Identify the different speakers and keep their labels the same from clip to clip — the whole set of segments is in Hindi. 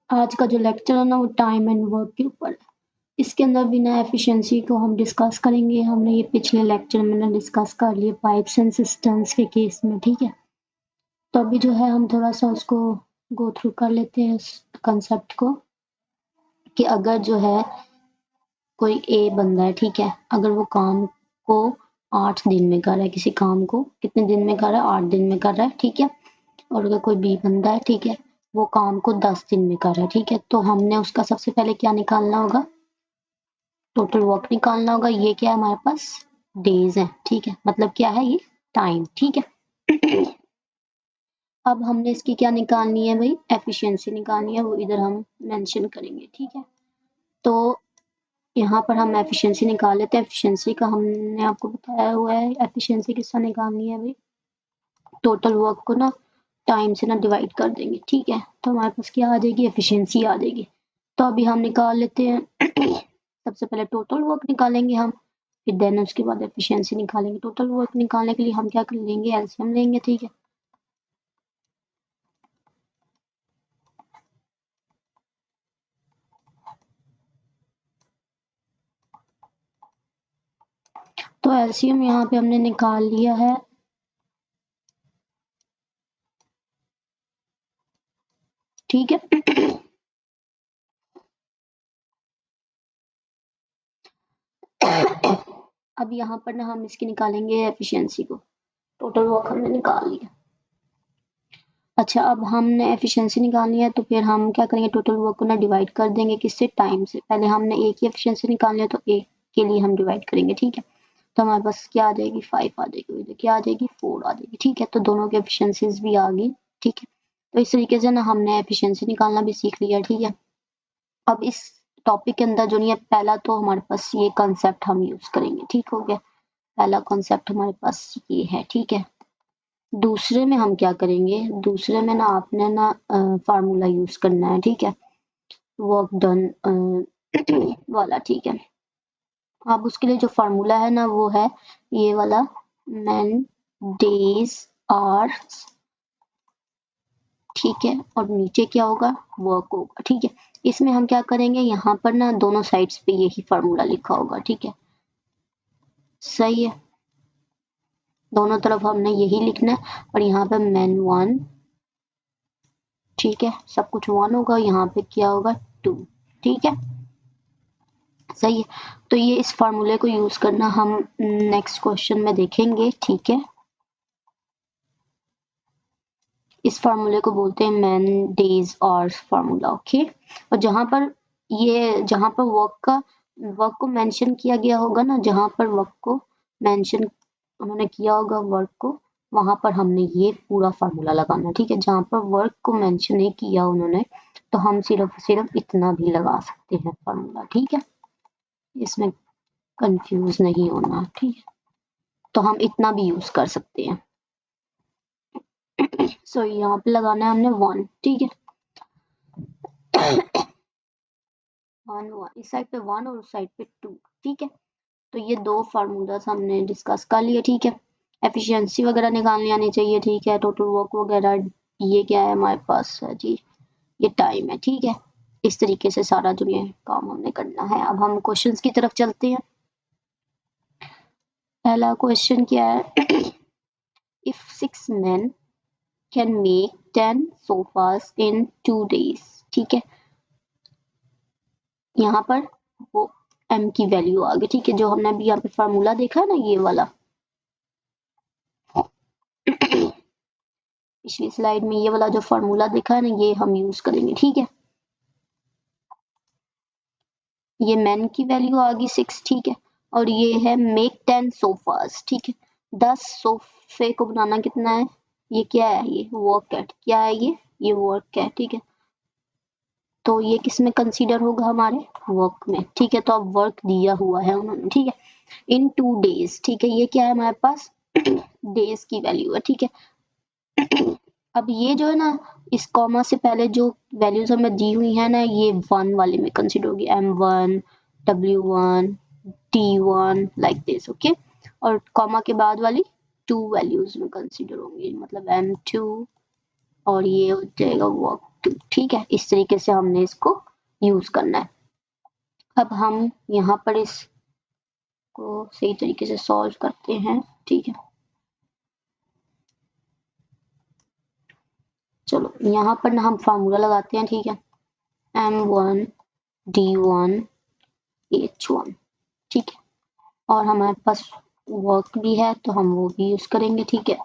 Speaker 1: आज का जो लेक्चर है ना वो टाइम एंड वर्क के ऊपर है। इसके अंदर बिना एफिशिएंसी को हम डिस्कस करेंगे। हमने ये पिछले लेक्चर में ना डिस्कस कर लिए पाइप्स एंड सिस्टम्स के केस में, ठीक है। तो अभी जो है हम थोड़ा सा उसको गो थ्रू कर लेते हैं इस कंसेप्ट को कि अगर जो है कोई ए बंदा है, ठीक है, अगर वो काम को 8 दिन में कर रहा है, किसी काम को कितने दिन में कर रहा है, 8 दिन में कर रहा है, ठीक है। और अगर कोई बी बंदा है, ठीक है, वो काम को 10 दिन में कर रहा है, ठीक है। तो हमने उसका सबसे पहले क्या निकालना होगा, टोटल वर्क निकालना होगा। ये क्या है हमारे पास, डेज है, ठीक है, मतलब क्या है ये, टाइम, ठीक है। अब हमने इसकी क्या निकालनी है भाई, एफिशिएंसी निकालनी है, वो इधर हम मेंशन करेंगे, ठीक है। तो यहाँ पर हम एफिशिएंसी निकाल लेते हैं। एफिशिएंसी का हमने आपको बताया हुआ है, एफिशिएंसी किससे निकालनी है भाई, टोटल वर्क को ना टाइम से ना डिवाइड कर देंगे, ठीक है। तो हमारे पास क्या आ जाएगी, एफिशिएंसी आ जाएगी। तो अभी हम निकाल लेते हैं। सबसे पहले टोटल वर्क निकालेंगे हम, फिर देन उसके बाद एफिशिएंसी निकालेंगे। टोटल वर्क निकालने के लिए हम क्या कर लेंगे, एलसीएम लेंगे, ठीक है। तो एलसीएम यहाँ पे हमने निकाल लिया है। ठीक है। अब यहाँ पर ना हम इसकी निकालेंगे एफिशिएंसी को, टोटल वर्क हमने निकाल लिया। अच्छा, अब हमने एफिशिएंसी निकालनी है तो फिर हम क्या करेंगे, टोटल वर्क को ना डिवाइड कर देंगे किससे, टाइम से। पहले हमने एक ही एफिशिएंसी निकालनी है तो एक के लिए हम डिवाइड करेंगे, ठीक है। तो हमारे पास क्या आ जाएगी, 5 आ जाएगी, इधर क्या आ जाएगी, 4 आ जाएगी, ठीक है। तो दोनों की एफिशिएंसीज भी आ गई, ठीक है। तो इस तरीके से ना हमने एफिशिएंसी निकालना भी सीख लिया, ठीक है। अब इस टॉपिक के अंदर जो नहीं है, पहला तो हमारे पास ये कंसेप्ट हम यूज करेंगे, ठीक हो गया। पहला कॉन्सेप्ट हमारे पास ये है, ठीक है। दूसरे में हम क्या करेंगे, दूसरे में ना आपने ना फार्मूला यूज करना है, ठीक है, वर्क डन वाला, ठीक है। अब उसके लिए जो फार्मूला है ना वो है ये वाला, मैन डेज आवर्स, ठीक है। और नीचे क्या होगा, वर्क होगा, ठीक है। इसमें हम क्या करेंगे, यहाँ पर ना दोनों साइड्स पे यही फार्मूला लिखा होगा, ठीक है, सही है। दोनों तरफ हमने यही लिखना है। और यहाँ पे मैन 1, ठीक है, सब कुछ 1 होगा, यहाँ पे क्या होगा 2, ठीक है, सही है। तो ये इस फार्मूले को यूज करना हम नेक्स्ट क्वेश्चन में देखेंगे, ठीक है। इस फार्मूले को बोलते हैं man days hours formula, okay. और जहां पर वर्क को मेंशन किया गया होगा ना, जहां पर वर्क को मेंशन उन्होंने किया होगा वर्क को, वहां पर हमने ये पूरा फार्मूला लगाना, ठीक है। जहां पर वर्क को मेंशन नहीं किया उन्होंने, तो हम सिर्फ इतना भी लगा सकते हैं फार्मूला, ठीक है। इसमें कंफ्यूज नहीं होना, ठीक है। तो हम इतना भी यूज कर सकते हैं। सो यहाँ पे लगाना है हमने 1, ठीक है। 1 इस साइड पे 1 और उस साइड पे 2, ठीक है। तो ये दो फार्मूलास हमने डिस्कस कर लिए, ठीक है। एफिशिएंसी वगैरह निकालनी आनी चाहिए, ठीक है। टोटल वर्क वगैरह, ये क्या है हमारे पास है जी, ये टाइम है, ठीक है। इस तरीके से सारा जो ये काम हमने करना है। अब हम क्वेश्चंस की तरफ चलते हैं। पहला क्वेश्चन क्या है, if 6 men can make 10 sofas in 2 days, ठीक है। यहाँ पर वो m की वैल्यू आ गई, ठीक है, जो हमने अभी यहाँ पे फार्मूला देखा है ना, ये वाला। पिछली स्लाइड में ये वाला जो फार्मूला देखा है ना, ये हम यूज करेंगे, ठीक है। ये मैन की वैल्यू आ गई 6, ठीक है। और ये है मेक 10 सोफास, ठीक है। 10 सोफे को बनाना कितना है, ये क्या है, ये वर्क है, क्या है ये वर्क है, ठीक है। तो ये किस में कंसीडर होगा, हमारे वर्क में, ठीक है। तो अब वर्क दिया हुआ है उन्होंने, ठीक है, इन 2 डेज, ठीक है। ये क्या है हमारे पास, डेज की वैल्यू है, ठीक है। अब ये जो है ना, इस कॉमा से पहले जो वैल्यूज हमें दी हुई है ना, ये 1 वाले में कंसीडर होगी, M1 W1 T1 like this, okay. और कॉमा के बाद वाली 2 वैल्यूज में कंसीडर होंगी, मतलब M2 और ये हो जाएगा वर्क W2, ठीक है। इस तरीके से हमने इसको यूज करना है। अब हम यहाँ पर इसको सही तरीके से सॉल्व करते हैं, ठीक है। चलो यहाँ पर ना हम फार्मूला लगाते हैं, ठीक है। M1 D1 H1, ठीक है। और हमारे पास वर्क भी है तो हम वो भी यूज करेंगे, ठीक है।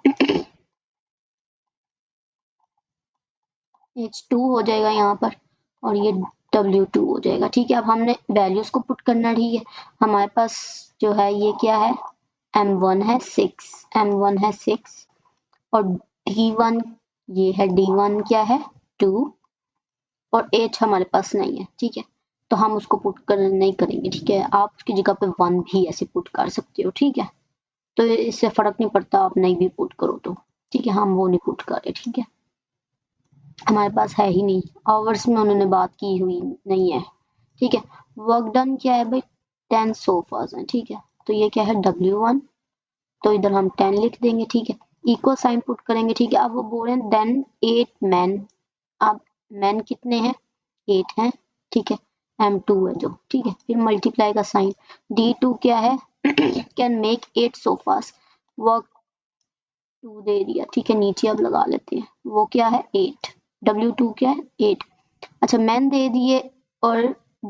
Speaker 1: H2 हो जाएगा यहाँ पर और ये W2 हो जाएगा, ठीक है। अब हमने वैल्यूज को पुट करना, ठीक है। हमारे पास जो है ये क्या है, M1 है 6, M1 है 6 और D1 ये है, D1 क्या है 2 और H हमारे पास नहीं है, ठीक है। तो हम उसको पुट कर नहीं करेंगे, ठीक है। आप उसकी जगह पे 1 भी ऐसे पुट कर सकते हो, ठीक है। तो इससे फर्क नहीं पड़ता, आप नहीं भी पुट करो तो, ठीक है। हम वो नहीं पुट कर रहे, ठीक है। हमारे पास है ही नहीं, आवर्स में उन्होंने बात की हुई नहीं है, ठीक है। वर्क डन क्या है भाई, 10 सोफाज हैं, ठीक है। तो ये क्या है W1, तो इधर हम 10 लिख देंगे, ठीक है। इक्वल साइन पुट करेंगे, ठीक है। अब वो बोल रहे हैं देन 8 मैन, अब मैन कितने हैं 8 हैं, ठीक है। M2 है जो, ठीक है। फिर मल्टीप्लाई का साइन, D2 क्या है कैन मेक 8 सोफास, वर्क 2 दे दिया, ठीक है। नीचे अब लगा लेते हैं, वो क्या है 8, W2 क्या है 8, अच्छा मैन दे दिए और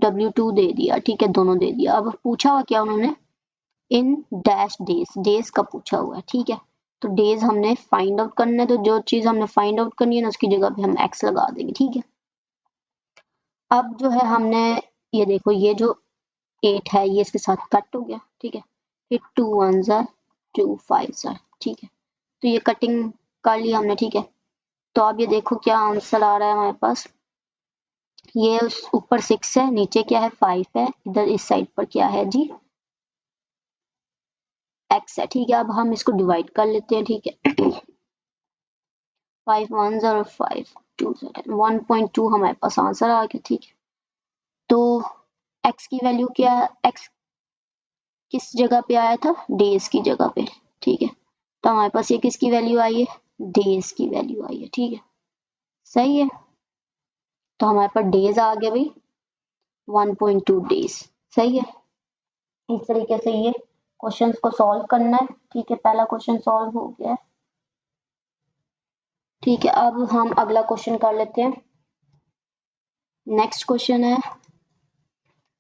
Speaker 1: W2 दे दिया, ठीक है। दोनों दे दिया। अब पूछा हुआ क्या उन्होंने, इन डैश डेज, डेज का पूछा हुआ है, ठीक है। तो डेज हमने फाइंड आउट करना है, तो जो चीज हमने फाइंड आउट करनी है ना उसकी जगह पे हम एक्स लगा देंगे, ठीक है। अब जो है हमने ये देखो, ये जो 8 है ये इसके साथ कट हो गया, ठीक है। फिर 2 1 जार 2 5 जार, ठीक है। तो ये कटिंग कर लिया हमने, ठीक है। तो अब ये देखो क्या आंसर आ रहा है हमारे पास, ये उस ऊपर 6 है, नीचे क्या है 5 है, इधर इस साइड पर क्या है जी x है, ठीक है। अब हम इसको डिवाइड कर लेते हैं, ठीक है। 5 1 0 5 2 1.2 हमारे पास आंसर आ गया, ठीक है। तो x की वैल्यू क्या, x किस जगह पे आया था, डेज की जगह पे, ठीक है। तो हमारे पास ये किसकी वैल्यू आई है, डेज की वैल्यू आई है, ठीक है। सही है। तो हमारे पास डेज आ गया भाई 1.2 डेज, सही है। इस तरीके से ये क्वेश्चंस को सॉल्व करना है, ठीक है। पहला क्वेश्चन सॉल्व हो गया है, ठीक है। अब हम अगला क्वेश्चन कर लेते हैं। नेक्स्ट क्वेश्चन है,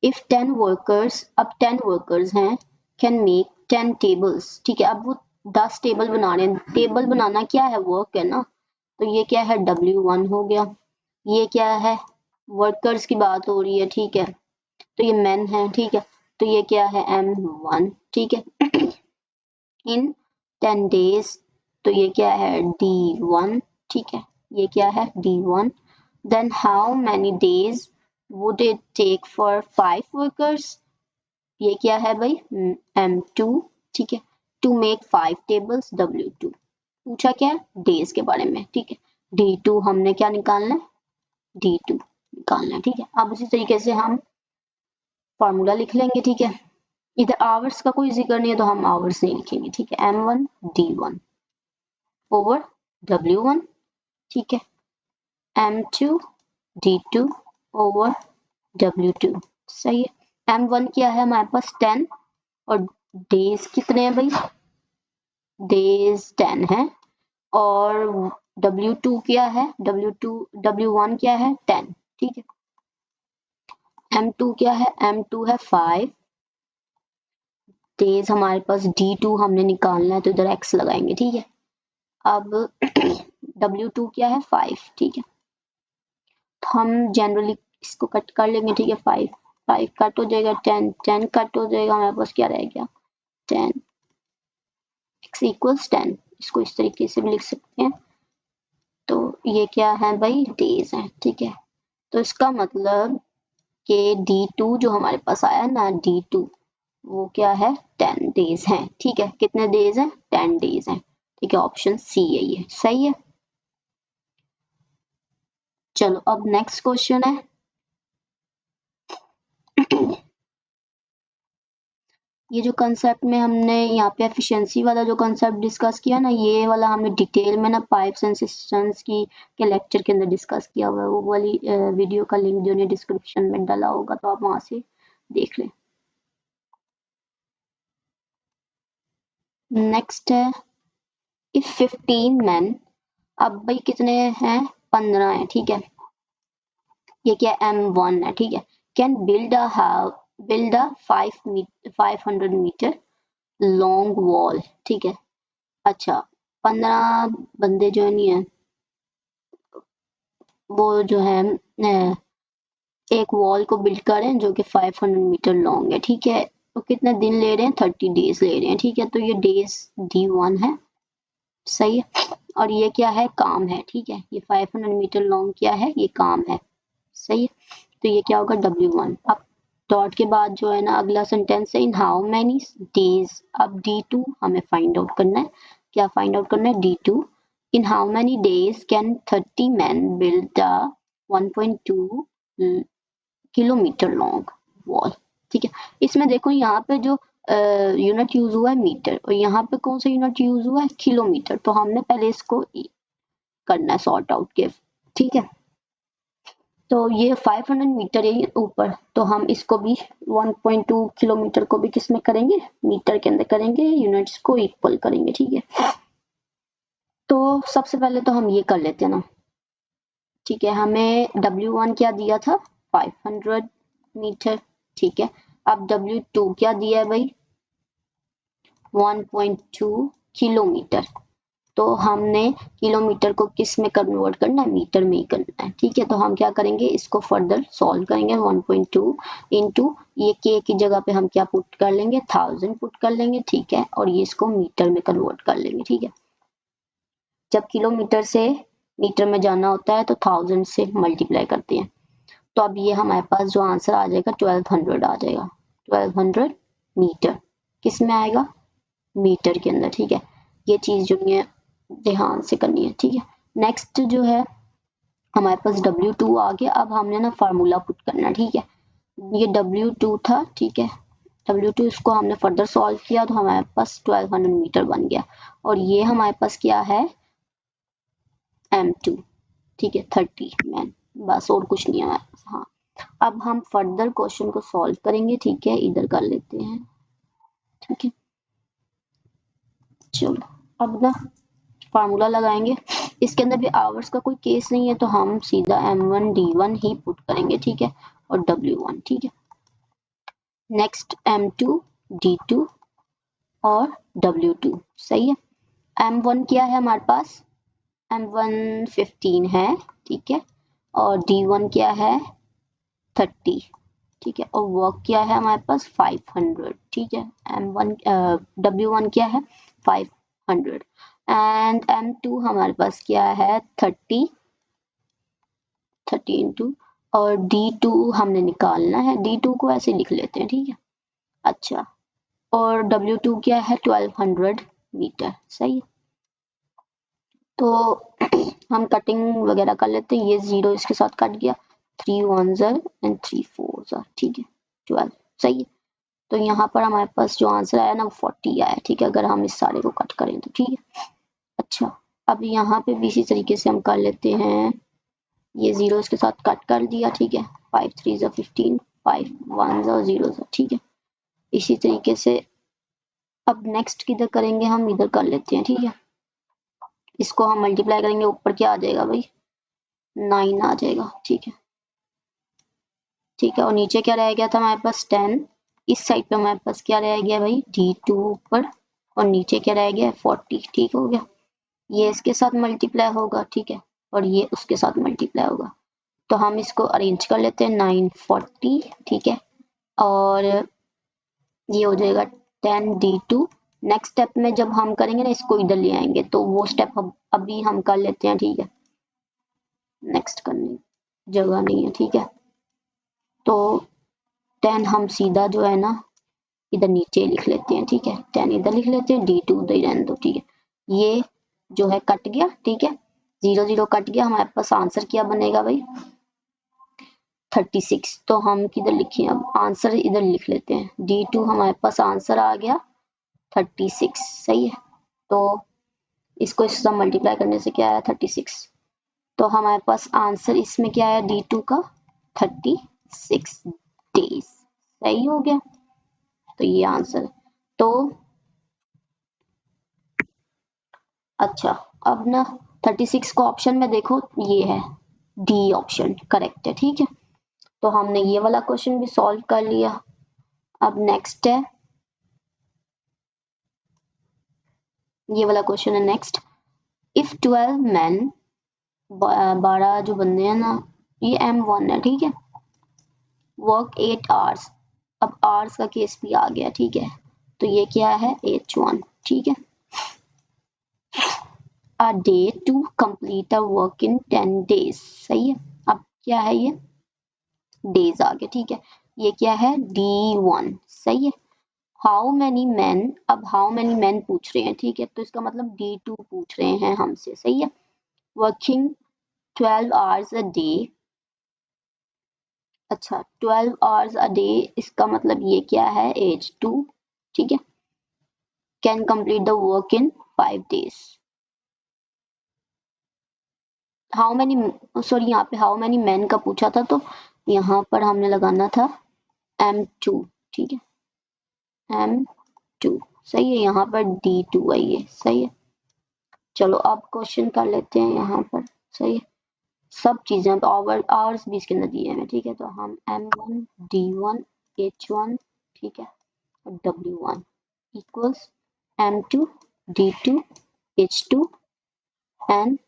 Speaker 1: इफ 10 वर्कर्स, अब 10 वर्कर्स हैं, कैन मेक 10 टेबल्स, ठीक है। अब वो 10 टेबल बना रहे हैं, टेबल बनाना क्या है, वर्क है ना। तो ये क्या है W1 हो गया, ये क्या है वर्कर्स की बात हो रही है, ठीक है। तो ये मैन है, ठीक है। तो ये क्या है M1, ठीक है। इन 10 डेज, तो ये क्या है D1, ठीक है। ये क्या है D1, then how many days would it take for 5 workers, ये क्या है भाई M2, ठीक है। to make 5 tables W2, पूछा क्या है डेज के बारे में, ठीक है। D2 हमने क्या निकालना है, D2 निकालना है, ठीक है। अब उसी तरीके से हम फॉर्मूला लिख लेंगे, ठीक है। इधर आवर्स का कोई जिक्र नहीं है तो हम आवर्स नहीं लिखेंगे, ठीक है। M1 D1 ओवर W1, ठीक है। M2 D2 ओवर W2, सही है। M1 क्या है हमारे पास 10 और डेज कितने हैं भाई, डेज 10 है और W2 क्या है, W1 क्या है 10, ठीक है। M2 क्या है, M2 है 5, डेज हमारे पास D2 हमने निकालना है तो इधर x लगाएंगे, ठीक है। अब W2 क्या है 5, ठीक है। तो हम जनरली इसको कट कर लेंगे, ठीक है। 5 5 कट हो जाएगा, 10 10 कट हो जाएगा, हमारे पास क्या रह गया 10, x इक्वल्स 10, इसको इस तरीके से भी लिख सकते हैं। तो ये क्या है भाई डेज है, ठीक है। तो इसका मतलब कि D2 जो हमारे पास आया ना D2 वो क्या है 10 डेज है, ठीक है। कितने डेज हैं 10 डेज हैं, ठीक है। ऑप्शन सी है ये, सही है। चलो अब नेक्स्ट क्वेश्चन है, ये जो कंसेप्ट में हमने यहाँ पे एफिशिएंसी वाला जो कंसेप्ट डिस्कस किया ना, ये वाला हमने डिटेल में ना पाइप्स एंड सिस्टम्स की के लेक्चर के अंदर डिस्कस किया हुआ है। वो वाली वीडियो का लिंक जो है डिस्क्रिप्शन में डाला होगा, तो आप वहां से देख लें। नेक्स्ट है इफ 15 मैन, अब भाई कितने हैं, 15 है, ठीक है। ये क्या M1 है, ठीक है। Can build a 500 metre long wall, ठीक है। अच्छा, 15 बंदे जो नहीं है वो जो है एक वॉल को बिल्ड कर रहे हैं जो कि 500 मीटर लॉन्ग है, ठीक है। तो कितने दिन ले रहे हैं, 30 डेज ले रहे हैं, ठीक है। तो ये डेज D1 है, सही है। और ये क्या है, काम है, ठीक है। ये 500 मीटर लॉन्ग क्या है, ये काम है, सही है। तो ये क्या होगा W1। अब डॉट के बाद जो है ना अगला सेंटेंस है इन हाउ मैनी डेज। अब D2 हमें फाइंड आउट करना है, क्या फाइंड आउट करना है, D2 in how many days can 30 man build the 1.2 kilometre long wall, ठीक है। इसमें देखो यहाँ पे जो यूनिट यूज हुआ है मीटर, और यहाँ पे कौन सा यूनिट यूज हुआ है, किलोमीटर। तो हमने पहले इसको करना है सॉर्ट आउट के, ठीक है। तो ये 500 मीटर है ऊपर, तो हम इसको भी 1.2 किलोमीटर को भी किस में करेंगे, मीटर के अंदर करेंगे, यूनिट्स को इक्वल करेंगे, ठीक है। तो सबसे पहले तो हम ये कर लेते हैं ना, ठीक है। हमें W1 क्या दिया था, 500 मीटर, ठीक है। अब W2 क्या दिया है भाई, 1.2 किलोमीटर। तो हमने किलोमीटर को किस में कन्वर्ट करना है, मीटर में ही करना है, ठीक है। तो हम क्या करेंगे, इसको फर्दर सॉल्व करेंगे। 1.2 इंटू ये के की जगह पे हम क्या पुट कर लेंगे, 1000 पुट कर लेंगे, ठीक है। और ये इसको मीटर में कन्वर्ट कर लेंगे, ठीक है। जब किलोमीटर से मीटर में जाना होता है तो 1000 से मल्टीप्लाई करते हैं। तो अब ये हमारे पास जो आंसर आ जाएगा 1200 आ जाएगा। 1200 मीटर किस में आएगा, मीटर के अंदर, ठीक है। ये चीज जो है ध्यान से करनी है, ठीक है। नेक्स्ट जो है हमारे पास W2 आ गया। अब हमने ना फार्मूला पुट करना है, ठीक है। ये W2 था, ठीक है। W2 इसको हमने फर्दर सॉल्व किया तो हमारे पास 1200 मीटर बन गया। और ये हमारे पास क्या है, M2, ठीक है, 30 मैन, बस और कुछ नहीं है हमारे पास। हाँ, अब हम फर्दर क्वेश्चन को सॉल्व करेंगे, ठीक है। इधर कर लेते हैं, ठीक है। चलो अब ना फार्मूला लगाएंगे। इसके अंदर भी आवर्स का कोई केस नहीं है, तो हम सीधा M1 D1 ही पुट करेंगे, ठीक है। और W1, ठीक है। नेक्स्ट M2 D2 और W2, सही है। M1 क्या है हमारे पास, M1 15 है, ठीक है। और D1 क्या है, 30, ठीक है। और वर्क क्या है हमारे पास, 500, ठीक है। W1 क्या है, 500। एंड M2 हमारे पास क्या है, 30 इंटू, और D2 हमने निकालना है, D2 को ऐसे लिख लेते हैं, ठीक है। अच्छा, और W2 क्या है, 1200 मीटर, सही है। तो हम कटिंग वगैरह कर लेते हैं। ये 0 इसके साथ कट गया, 3 1s एंड 3 4s, ठीक है, 12, सही है। तो यहाँ पर हमारे पास जो आंसर आया ना वो 40 आया, ठीक है, अगर हम इस सारे को कट करें तो, ठीक है। अच्छा, अब यहाँ पे भी इसी तरीके से हम कर लेते हैं। ये 0 इसके साथ कट कर दिया, ठीक है। 5 3s 15, 5 1s और 0s, ठीक है। इसी तरीके से अब नेक्स्ट किधर करेंगे, हम इधर कर लेते हैं, ठीक है। इसको हम मल्टीप्लाई करेंगे, ऊपर क्या आ जाएगा भाई, 9 आ जाएगा, ठीक है, ठीक है। और नीचे क्या रह गया था हमारे पास, 10। इस साइड पे हमारे पास क्या रह गया भाई, D2 ऊपर, और नीचे क्या रह गया, 40, ठीक हो गया। ये इसके साथ मल्टीप्लाई होगा, ठीक है, और ये उसके साथ मल्टीप्लाई होगा। तो हम इसको अरेंज कर लेते हैं, 940, ठीक है। और ये हो जाएगा 10D2। नेक्स्ट स्टेप में जब हम करेंगे ना, इसको इधर ले आएंगे, तो वो स्टेप अभी हम कर लेते हैं, ठीक है। नेक्स्ट करने जगह नहीं है, ठीक है। तो 10 हम सीधा जो है ना इधर नीचे लिख लेते हैं, ठीक है। 10 इधर लिख लेते हैं, D2 उधर ही रहने दो, ठीक है। ये जो है कट गया, ठीक है, 0 0 कट गया। हमारे पास आंसर क्या बनेगा भाई, 36। तो हम किधर लिखें, अब आंसर इधर लिख लेते हैं, D2 हमारे पास आंसर आ गया 36। सही है, तो इसको इससे मल्टीप्लाई करने से क्या आया 36। तो हमारे पास आंसर इसमें क्या आया D2 का 36 डेज। सही हो गया, तो ये आंसर। तो अच्छा, अब ना 36 को ऑप्शन में देखो, ये है डी ऑप्शन करेक्ट है। ठीक है, तो हमने ये वाला क्वेश्चन भी सॉल्व कर लिया। अब नेक्स्ट है, ये वाला क्वेश्चन है नेक्स्ट। इफ 12 मैन, 12 जो बंदे हैं ना, ये M1 है। ठीक है, वर्क 8 आवर्स। अब आवर्स का केस भी आ गया। ठीक है, तो ये क्या है H1। ठीक है, a day to complete a work in 10 days। सही है, अब क्या है ये डेज आ गया। ठीक है, ये क्या है D1। सही है, हाउ मैनी मैन, अब हाउ मैनी मैन पूछ रहे हैं। ठीक है, तो इसका मतलब D2 पूछ रहे हैं हमसे। सही है, वर्किंग 12 आवर्स अ डे। अच्छा, 12 आवर्स अ डे, इसका मतलब ये क्या है H2। ठीक है, can complete the work in 5 days. How many, sorry यहाँ पे हाउ मैनी मैन का पूछा था, तो यहाँ पर हमने लगाना था M2। ठीक है, M2। सही है, यहाँ पर D2 है ये। सही है, चलो अब क्वेश्चन कर लेते हैं यहाँ पर। सही है, सब चीजें आवर्स भी इसके अंदर दिए हैं। ठीक है, तो हम M1 D1 H1, ठीक है, और W1 equals M2 D2 H2 and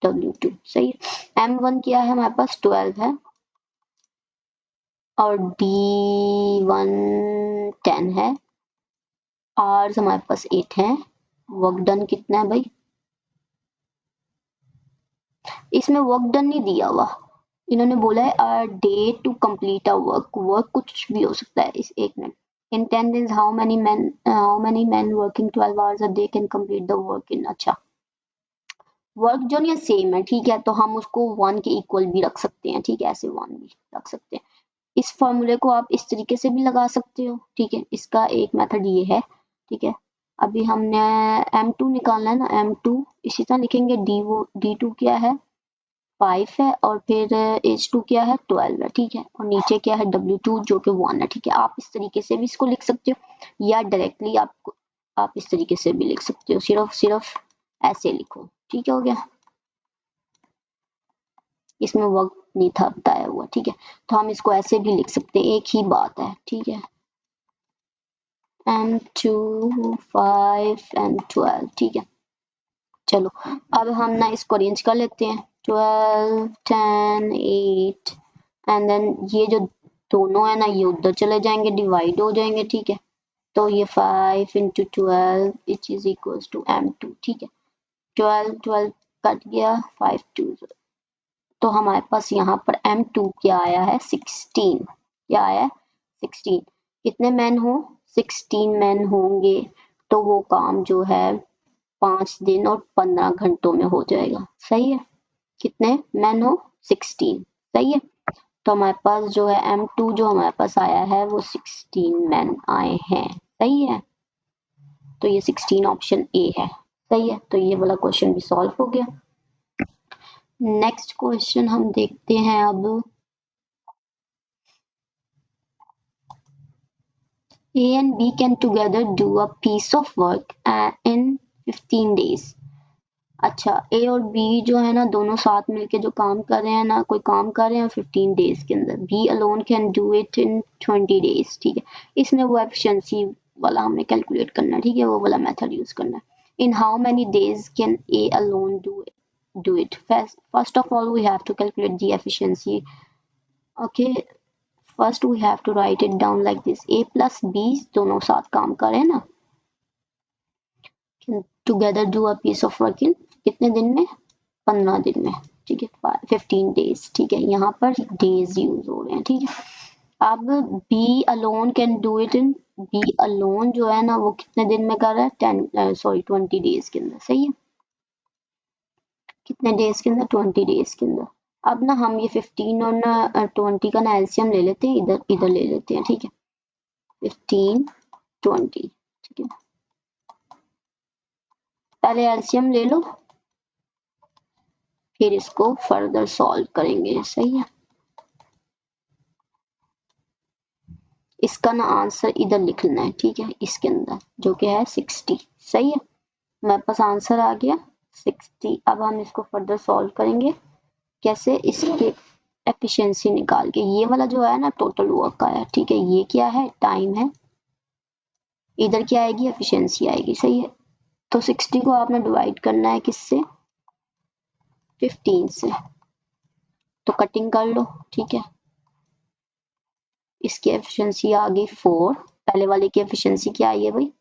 Speaker 1: W2। सही है, M1 क्या है हमारे पास 12 है, और D1 10 है, आवर्स हमारे पास 8 है, वर्क डन कितना है भाई, इसमें वर्क डन नहीं दिया हुआ, इन्होंने बोला है a day to complete a work. Work कुछ भी हो सकता है। इस एक minute, in 10 days how many man working 12 hours a day can complete the work in. अच्छा, वर्क जो नहीं सेम है। ठीक है, तो हम उसको 1 के इक्वल भी रख सकते हैं। ठीक है, ऐसे 1 भी रख सकते हैं। इस फॉर्मूले को आप इस तरीके से भी लगा सकते हो। ठीक है, इसका एक मेथड ये है। ठीक है, अभी हमने M2 निकालना है ना, M2 इसी तरह लिखेंगे, D2 क्या है 5 है, और फिर H2 क्या है 12 है। ठीक है, और नीचे क्या है W2 जो कि 1 है। ठीक है, आप इस तरीके से भी इसको लिख सकते हो, या डायरेक्टली आप इस तरीके से भी लिख सकते हो, सिर्फ ऐसे लिखो। ठीक है, हो गया, इसमें वर्क नहीं था बताया हुआ। ठीक है, तो हम इसको ऐसे भी लिख सकते हैं, एक ही बात है। ठीक है, M2 5 and 12। ठीक है, चलो अब हम ना इसको अरेंज कर लेते हैं, 12 10 8 एंड देन ये जो दोनों है ना ये उधर चले जाएंगे, डिवाइड हो जाएंगे। ठीक है, तो ये 5 into 12 which is equals to M2। ठीक है, 12 12 कट गया, 5 2, तो हमारे पास यहाँ पर M2 क्या आया है 16। क्या आया है 16। कितने मैन हो 16 मैन होंगे, तो वो काम जो है 5 दिन और 15 घंटों में हो जाएगा। सही है, कितने मैन हो 16। सही है, तो हमारे पास जो है M2 जो हमारे पास आया है वो 16 मैन आए हैं। सही है, तो ये 16 ऑप्शन ए है। सही है, तो ये वाला क्वेश्चन भी सॉल्व हो गया। नेक्स्ट क्वेश्चन हम देखते हैं अब। A and B can together do a piece of work in 15 days। अच्छा, ए और बी जो है ना दोनों साथ मिलके जो काम कर रहे हैं ना, कोई काम कर रहे हैं 15 डेज के अंदर। B alone can do it in 20 days. ठीक है, इसमें वो एफिशिएंसी वाला हमने कैलकुलेट करना है। ठीक है, वो वाला मेथड यूज करना है। इन how many days can A alone do it? First of all we have to calculate the efficiency. Okay, first we have to write it down like this, a plus b दोनों साथ काम करें ना, together do a piece of work in कितने दिन में 15 दिन में। ठीक है, 15 डेज। ठीक है, यहाँ पर डेज यूज हो रहे हैं। ठीक है, अब B alone can do it in, B alone जो है ना वो कितने दिन में कर रहा है 20 डेज के अंदर। सही है, कितने डेज के अंदर 20 डेज के अंदर। अब ना हम ये 15 और ना 20 का ना एलसीएम ले लेते हैं, इधर इधर ले लेते हैं, ठीक है। 15 20, ठीक है, पहले एलसीएम ले लो, फिर इसको फर्दर सॉल्व करेंगे, सही है। इसका ना आंसर इधर लिखना है, ठीक है, इसके अंदर, जो कि है 60, सही है। मेरे पास आंसर आ गया 60। अब हम इसको फर्दर सॉल्व करेंगे, कैसे, इसके एफिशिएंसी निकाल के। ये वाला जो है ना टोटल वर्क का है, ठीक है, ये क्या है, टाइम है, इधर क्या आएगी, एफिशिएंसी आएगी, सही है। तो 60 को आपने डिवाइड करना है किससे, 15 से, तो कटिंग कर लो, ठीक है। इसकी एफिशिएंसी आ गई 4, पहले वाले की एफिशिएंसी क्या आई है भाई,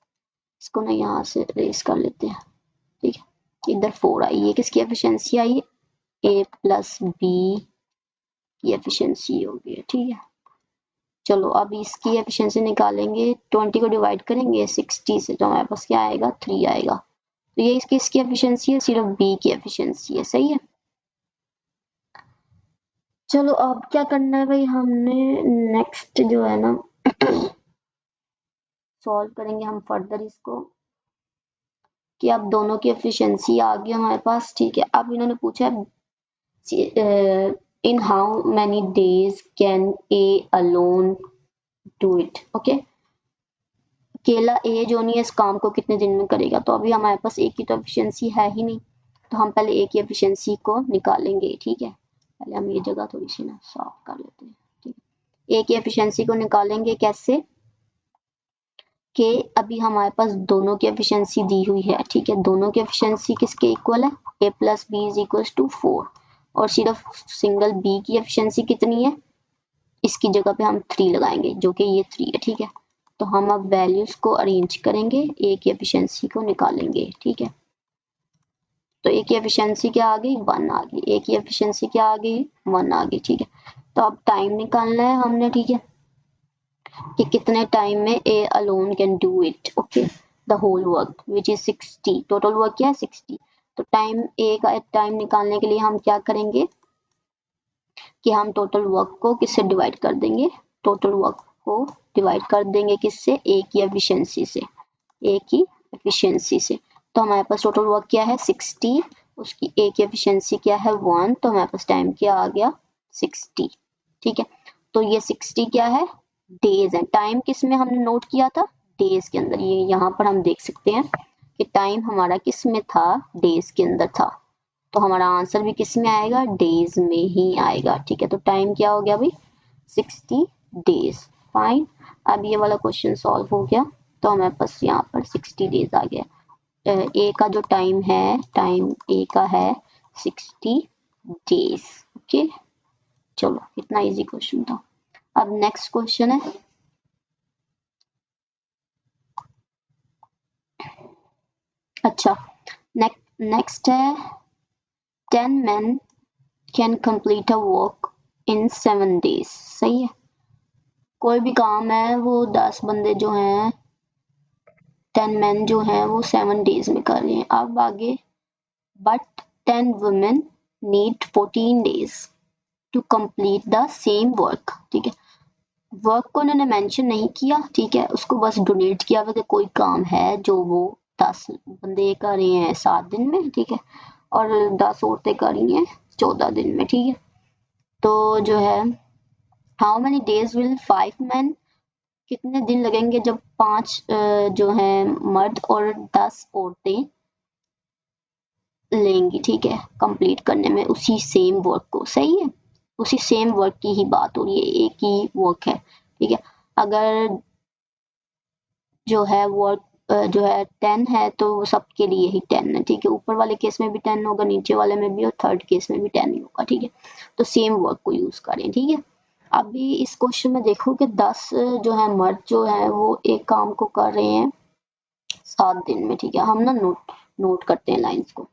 Speaker 1: इसको ना यहाँ से रेस कर लेते हैं, ठीक है, इधर 4 आई, ये किसकी एफिशिएंसी आई है, ए प्लस बी की एफिशिएंसी हो गई है, ठीक है। चलो अब इसकी एफिशिएंसी निकालेंगे, 20 को डिवाइड करेंगे 60 से, तो हमारे पास क्या आएगा, 3 आएगा। तो ये इसकी एफिशिएंसी है, सिर्फ बी की एफिशिएंसी है, सही है। चलो अब क्या करना है भाई, हमने नेक्स्ट जो है ना सॉल्व करेंगे हम फर्दर इसको, कि अब दोनों की एफिशिएंसी आ गई हमारे पास, ठीक है। अब इन्होंने पूछा है in how many days can A alone do it, okay, अकेला ए जो नहीं है इस काम को कितने दिन में करेगा। तो अभी हमारे पास ए की तो एफिशिएंसी है ही नहीं, तो हम पहले ए की एफिशिएंसी को निकालेंगे, ठीक है। पहले हम ये जगह थोड़ी सी ना साफ कर लेते हैं, ठीक है। ए की एफिशिएंसी को निकालेंगे कैसे, कि अभी हमारे पास दोनों की एफिशिएंसी दी हुई है, ठीक है, दोनों की एफिशिएंसी किसके इक्वल है, A plus B is equal to 4, और सिर्फ सिंगल बी की एफिशिएंसी कितनी है, इसकी जगह पे हम 3 लगाएंगे, जो कि ये 3 है, ठीक है। तो हम अब वैल्यूज को अरेंज करेंगे, ए की एफिशिएंसी को निकालेंगे, ठीक है। तो ए की एफिशिएंसी क्या आ गई, 1 आ गई, ए की एफिशिएंसी क्या आ गई, 1 आ गई, ठीक है। तो अब टाइम निकालना है हमने, ठीक है, कि कितने टाइम में A alone can do it, okay, the whole work which is 60, total work क्या है 60। तो टाइम ए का टाइम निकालने के लिए हम क्या करेंगे, कि हम टोटल वर्क को किससे डिवाइड कर देंगे, टोटल वर्क को डिवाइड कर देंगे किससे, ए की एफिशिएंसी से, ए की एफिशिएंसी से। तो हमारे पास टोटल वर्क क्या है 60, उसकी ए की एफिशिएंसी क्या है 1, तो हमारे पास टाइम क्या आ गया 60, ठीक है। तो ये 60 क्या है, डेज है, टाइम किस में हमने नोट किया था, डेज के अंदर, ये यहाँ पर हम देख सकते हैं कि टाइम हमारा किस में था, डेज के अंदर था। तो हमारा आंसर भी किस में आएगा, डेज में ही आएगा, ठीक है। तो टाइम क्या हो गया भाई 60 डेज, फाइन। अब ये वाला क्वेश्चन सॉल्व हो गया, तो हमारे पास यहाँ पर 60 डेज आ गया। ए का जो टाइम है, टाइम ए का है 60 डेज, ओके। चलो कितना इजी क्वेश्चन था। अब नेक्स्ट क्वेश्चन है, अच्छा, नेक्स्ट है 10 men can complete a work in 7 days, सही है। कोई भी काम है वो 10 बंदे जो हैं, 10 men जो हैं वो 7 डेज में कर रहे हैं। अब आगे, but 10 women need 14 days to complete the same work, ठीक है। वर्क को उन्होंने मेंशन नहीं किया, ठीक है, उसको बस डोनेट किया हुआ कि कोई काम है जो वो 10 बंदे कर रहे हैं 7 दिन में, ठीक है, और 10 औरतें कर रही हैं 14 दिन में, ठीक है। तो जो है how many days will 5 men, कितने दिन लगेंगे जब 5 जो है मर्द और 10 औरतें लेंगी, ठीक है, कंप्लीट करने में उसी सेम वर्क को, सही है, उसी सेम वर्क की ही बात हो रही है, एक ही वर्क है, ठीक है। अगर जो है वर्क जो है 10 है तो वो सबके लिए ही 10 है, ठीक है, ऊपर वाले केस में भी 10 होगा, नीचे वाले में भी, और थर्ड केस में भी 10 ही होगा, ठीक है। तो सेम वर्क को यूज करें, ठीक है। अभी इस क्वेश्चन में देखो कि 10 जो है मर्द जो है वो एक काम को कर रहे हैं 7 दिन में, ठीक है। हम ना नोट करते हैं लाइंस को,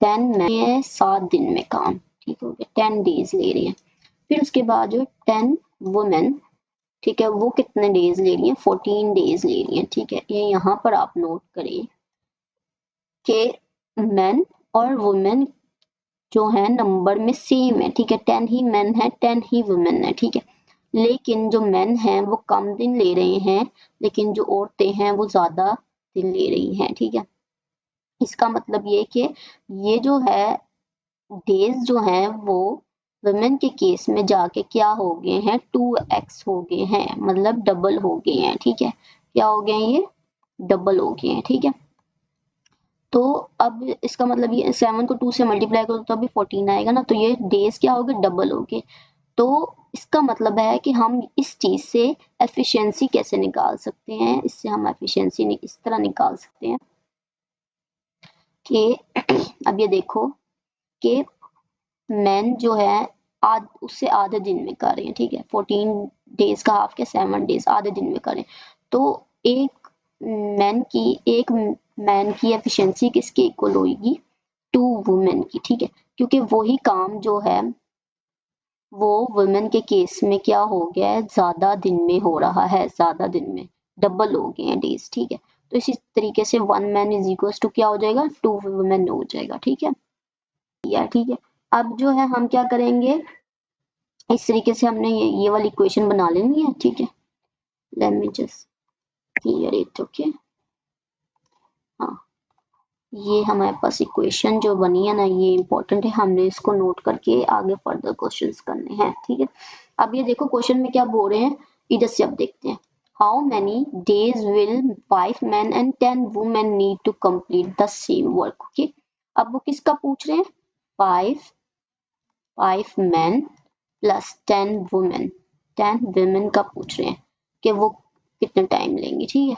Speaker 1: 10 में 7 दिन में काम, ठीक हो गया, 10 डेज ले रही है। फिर उसके बाद जो 10 वुमेन, ठीक है, वो कितने डेज ले रही है, 14 डेज ले रही है, ठीक है। ये यहाँ पर आप नोट करें कि मेन और वुमेन जो है नंबर में सेम है, ठीक है, 10 ही मेन है 10 ही वुमेन है, ठीक है। लेकिन जो मेन हैं वो कम दिन ले रहे हैं, लेकिन जो औरतें हैं वो ज्यादा दिन ले रही हैं, ठीक है। इसका मतलब ये कि ये जो है डेज जो हैं वो वुमेन के केस में जाके क्या हो गए हैं, 2x हो गए हैं, मतलब डबल हो गए हैं, ठीक है। क्या हो गए हैं ये, डबल हो गए हैं, ठीक है। तो अब इसका मतलब ये 7 को 2 से मल्टीप्लाई करो तो अभी 14 आएगा ना, तो ये डेज क्या हो गए, डबल हो गए। तो इसका मतलब है कि हम इस चीज से एफिशिएंसी कैसे निकाल सकते हैं, इससे हम एफिशिएंसी इस तरह निकाल सकते हैं कि अब ये देखो कि मैन जो है उससे आधे दिन में कर रहे हैं, ठीक है। 14 डेज का हाफ के 7 डेज आधे दिन में करें, तो एक मैन की एफिशिएंसी किसके इक्वल होगी, 2 वुमेन की, ठीक है। क्योंकि वही काम जो है वो वुमेन के केस में क्या हो गया है, ज्यादा दिन में हो रहा है, ज्यादा दिन में डबल हो गए हैं डेज, ठीक है। तो इसी तरीके से 1 मैन इज इक्वल टू क्या हो जाएगा, 2 वुमेन हो जाएगा, ठीक है। या ठीक है, अब जो है हम क्या करेंगे, इस तरीके से हमने ये वाली इक्वेशन बना लेनी है, ठीक है। Let me just clear it, okay. हाँ, ये हमारे पास इक्वेशन जो बनी है ना, ये इंपॉर्टेंट है, हमने इसको नोट करके आगे फर्दर क्वेश्चंस करने हैं, ठीक है। अब ये देखो क्वेश्चन में क्या बोल रहे हैं, इधर से अब देखते हैं। How many days will 5 men and 10 women need to complete the same work, okay. अब वो किसका पूछ रहे हैं, 5 men प्लस 10 वुमेन, 10 women का पूछ रहे हैं कि वो कितना टाइम लेंगे, ठीक है।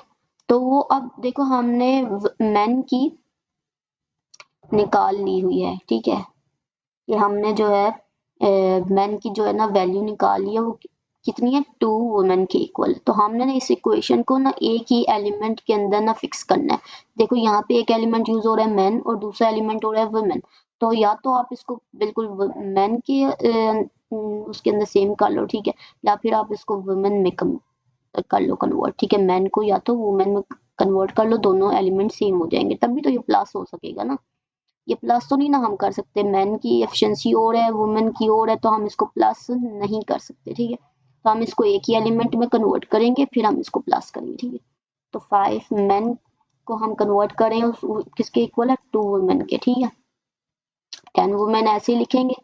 Speaker 1: तो वो अब देखो हमने मैन की निकाल ली हुई है, ठीक है। कि हमने जो है मैन की जो है ना वैल्यू निकाली है, वो कितनी है, 2 वुमेन के इक्वल। तो हमने ना इस इक्वेशन को ना एक ही एलिमेंट के अंदर ना फिक्स करना है। देखो यहाँ पे एक एलिमेंट यूज हो रहा है मैन और दूसरा एलिमेंट हो रहा है वुमेन। तो या तो आप इसको बिल्कुल मैन के उसके अंदर सेम कर लो, ठीक है, या फिर आप इसको वुमेन में कर लो कन्वर्ट, ठीक है। मैन को या तो वुमेन में कन्वर्ट कर लो, दोनों एलिमेंट सेम हो जाएंगे, तभी तो ये प्लस हो सकेगा ना। ये प्लस तो नहीं ना हम कर सकते, मैन की एफिशिएंसी और है वुमेन की और है, तो हम इसको प्लस नहीं कर सकते, ठीक है। तो हम इसको एक ही एलिमेंट में कन्वर्ट करेंगे, फिर हम इसको प्लस करेंगे, ठीक है। तो 5 मैन को हम कन्वर्ट करें किसके इक्वल है, 2 वुमेन के, ठीक है। 10 वुमेन ऐसे ही लिखेंगे,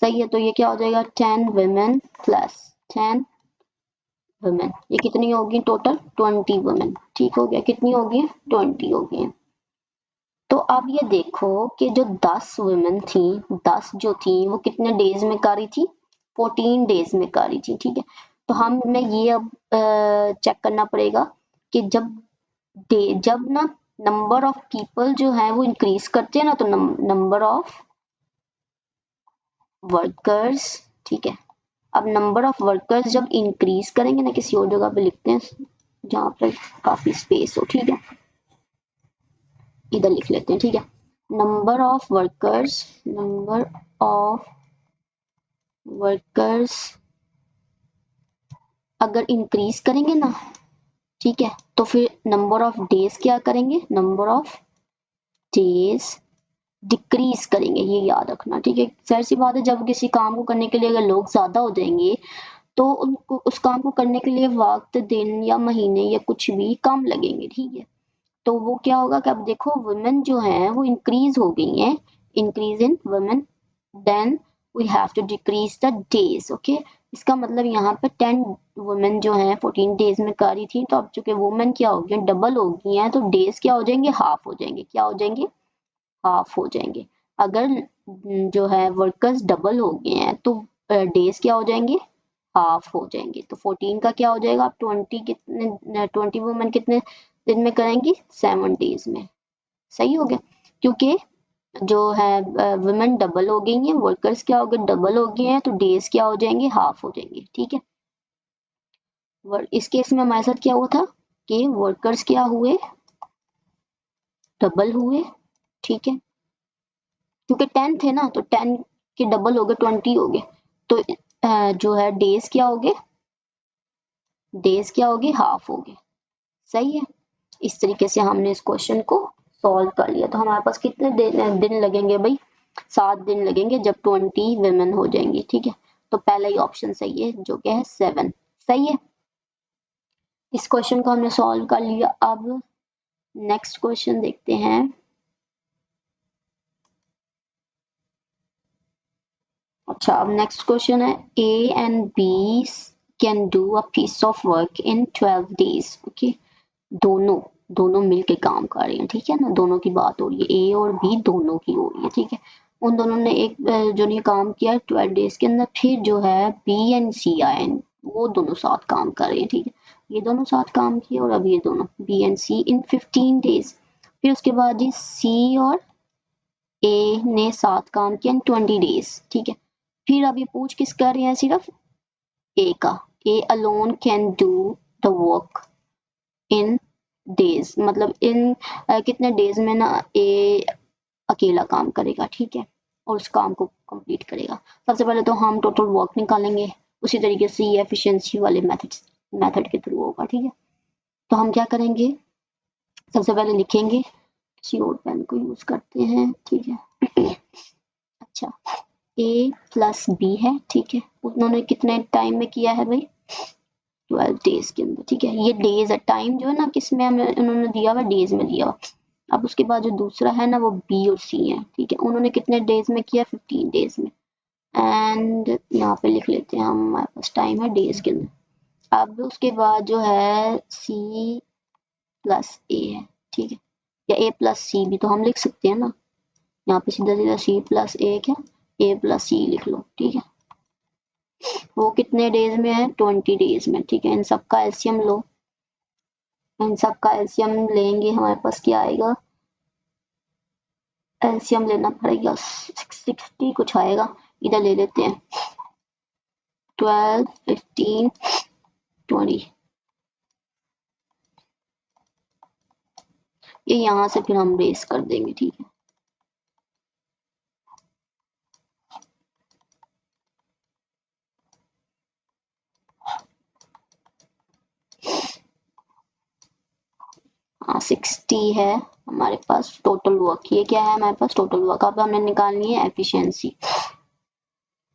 Speaker 1: सही है। तो ये क्या हो जाएगा, 10 वुमेन प्लस 10 वुमेन, ये कितनी होगी टोटल, 20 वुमेन, ठीक हो गया। कितनी होगी, 20 होगी। तो अब ये देखो कि जो 10 वुमेन थी, 10 जो थी वो कितने डेज में कर रही थी, 14 डेज में कर रही थी, ठीक है। तो हमें ये अब चेक करना पड़ेगा कि जब ना नंबर ऑफ पीपल जो है वो इंक्रीज करते हैं ना, तो नंबर ऑफ वर्कर्स, ठीक है। अब नंबर ऑफ वर्कर्स जब इंक्रीज करेंगे ना, किसी और जगह पे लिखते हैं जहाँ पे काफी स्पेस हो, ठीक है, इधर लिख लेते हैं, ठीक है। नंबर ऑफ वर्कर्स अगर इंक्रीज करेंगे ना, ठीक है, तो फिर नंबर ऑफ डेज क्या करेंगे, नंबर ऑफ डेज डिक्रीज करेंगे, ये याद रखना, ठीक है। जाहिर सी बात है, जब किसी काम को करने के लिए अगर लोग ज्यादा हो जाएंगे तो उनको उस काम को करने के लिए वक्त, दिन या महीने या कुछ भी कम लगेंगे, ठीक है। तो वो क्या होगा कि अब देखो वुमेन जो है वो इंक्रीज हो गई हैं, increase in women, then we have to decrease the days, okay. इसका मतलब यहाँ पे 10 वुमेन जो है 14 डेज में कर रही थी, तो अब चूंकि वुमेन क्या हो गई, डबल हो गई हैं, तो डेज क्या हो जाएंगे, हाफ हो जाएंगे, क्या हो जाएंगे, हाफ हो जाएंगे। अगर जो है वर्कर्स डबल हो गए हैं तो डेज क्या हो जाएंगे, हाफ हो जाएंगे। तो 14 का क्या हो जाएगा, आप 20 वुमेन कितने दिन में करेंगी, 7 डेज में, सही हो गया। क्योंकि जो है वुमेन डबल हो गई हैं, वर्कर्स क्या हो गए, डबल हो गए हैं, तो डेज क्या हो जाएंगे, हाफ हो जाएंगे, ठीक है। इस केस में हमारे साथ क्या हुआ था कि वर्कर्स क्या हुए, डबल हुए, ठीक है। क्योंकि 10 थे ना, तो 10 के डबल हो गए, 20 हो गए। तो जो है डेज क्या हो गए, डेज क्या हो गए, हाफ हो गए, सही है। इस तरीके से हमने इस क्वेश्चन को सॉल्व कर लिया। तो हमारे पास कितने दिन लगेंगे भाई, 7 दिन लगेंगे जब 20 वुमेन हो जाएंगी, ठीक है। तो पहला ही ऑप्शन सही है जो कि है 7, सही है। इस क्वेश्चन को हमने सॉल्व कर लिया। अब नेक्स्ट क्वेश्चन देखते हैं। अच्छा, अब नेक्स्ट क्वेश्चन है A and B can do a piece of work in 12 days. Okay, दोनों दोनों मिलके काम कर रहे हैं, ठीक है ना, दोनों की बात हो रही है, ए और बी दोनों की हो रही है, ठीक है। उन दोनों ने एक जो ने काम किया 12 डेज के अंदर, फिर जो है बी एंड सी आए, वो दोनों साथ काम कर रहे हैं, ठीक है। ये दोनों साथ काम किए और अब ये दोनों B and C in 15 days. फिर उसके बाद जी सी और ए ने साथ काम किया इन 20 डेज, ठीक है। फिर अब ये पूछ किस कर रहे हैं, सिर्फ ए का। ए alone can do the work in days, मतलब इन कितने डेज में ना ए अकेला काम करेगा, ठीक है, और उस काम को कंप्लीट करेगा। सबसे पहले तो हम टोटल वर्क निकालेंगे, उसी तरीके से ये एफिशिएंसी वाले मेथड के थ्रू होगा, ठीक है। तो हम क्या करेंगे, सबसे पहले लिखेंगे, किसी और पेन को यूज करते हैं, ठीक है। अच्छा, ए प्लस बी है, ठीक है, उन्होंने कितने टाइम में किया है भाई, 12 डेज के अंदर, ठीक है। ये डेज है, टाइम जो है ना किस में हमें उन्होंने दिया हुआ, डेज में दिया हुआ। अब उसके बाद जो दूसरा है ना वो बी और सी है, ठीक है, उन्होंने कितने डेज में किया, 15 डेज में। एंड यहाँ पे लिख लेते हैं हम, हमारे पास टाइम है डेज के अंदर। अब उसके बाद जो है सी प्लस ए है, ठीक है, या ए प्लस सी भी तो हम लिख सकते हैं ना, यहाँ पे सीधा सीधा सी प्लस ए क्या, ए प्लस सी लिख लो, ठीक है। वो कितने डेज में है, 20 डेज में, ठीक है। इन सब का एलसीएम लो, इन सब का एलसीएम लेंगे, हमारे पास क्या आएगा, एलसीएम लेना पड़ेगा, 60 कुछ आएगा, इधर ले लेते हैं 12, 15, 20। ये यहाँ से फिर हम रेस कर देंगे, ठीक है। हाँ 60 है हमारे पास टोटल वर्क, ये क्या है हमारे पास टोटल वर्क। अब हमने निकालनी है एफिशिएंसी,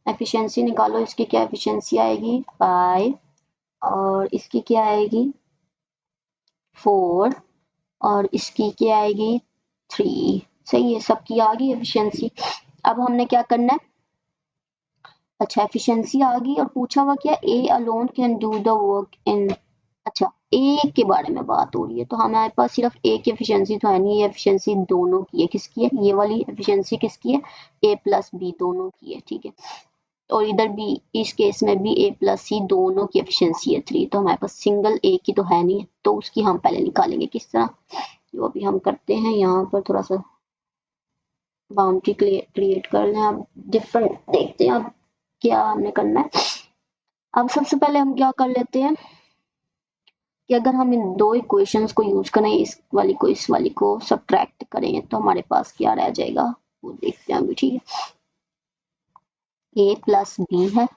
Speaker 1: एफिशिएंसी निकालो, इसकी क्या एफिशिएंसी आएगी 5, और इसकी क्या आएगी 4, और इसकी क्या आएगी 3, सही है, सबकी आ गई एफिशिएंसी। अब हमने क्या करना है, अच्छा एफिशिएंसी आ गई और पूछा हुआ क्या, ए alone can do the work in, अच्छा ए के बारे में बात हो रही है, तो हमारे पास सिर्फ ए की एफिशिएंसी तो है नहीं, ये एफिशिएंसी दोनों की है, किसकी है, ये वाली एफिशिएंसी किसकी है, ए प्लस बी दोनों की है, ठीक है। और इधर भी इस केस में भी ए प्लस सी दोनों की एफिशिएंसी है 3, तो हमारे पास सिंगल ए की तो है नहीं, तो उसकी हम पहले निकालेंगे किस तरह, जो अभी हम करते हैं, यहाँ पर थोड़ा सा बाउंड्री क्रिएट कर लें। अब डिफरेंट देखते हैं अब क्या हमने करना है। अब सबसे पहले हम क्या कर लेते हैं कि अगर हम इन दो इक्वेशंस को यूज करें, इस वाली को इस वाली को सब्ट्रैक्ट करें, तो हमारे पास क्या रह जाएगा, वो देखते हैं अभी, ठीक है। ए प्लस बी है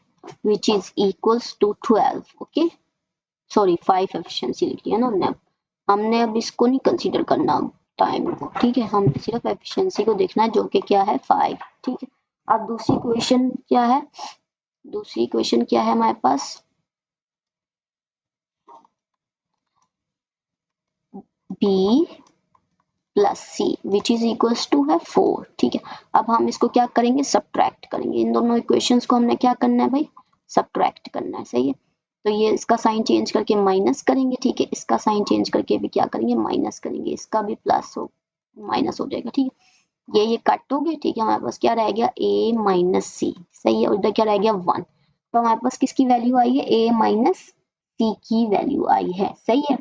Speaker 1: which is equals to 12, okay, sorry 5 efficiency लिखी है ना हमने। हमने अब इसको नहीं कंसीडर करना टाइम को, ठीक है, हम सिर्फ एफिशिएंसी को देखना है जो कि क्या है 5, ठीक है। अब दूसरी इक्वेशन क्या है, दूसरी इक्वेशन क्या है हमारे पास, B plus C which is equals to है 4, ठीक है। अब हम इसको क्या करेंगे, सब्ट्रैक्ट करेंगे, इन दोनों इक्वेशंस को हमने क्या करना है भाई, सब्ट्रैक्ट करना है, सही है। तो ये इसका साइन चेंज करके माइनस करेंगे, ठीक है, इसका साइन चेंज करके भी क्या करेंगे, माइनस करेंगे, इसका भी प्लस हो माइनस हो जाएगा, ठीक है। ये कट हो गए, ठीक है, हमारे पास क्या रह गया a माइनस सी, सही है, और इधर क्या रह गया 1, तो हमारे पास किसकी वैल्यू आई है, a माइनस सी की वैल्यू आई है, सही है।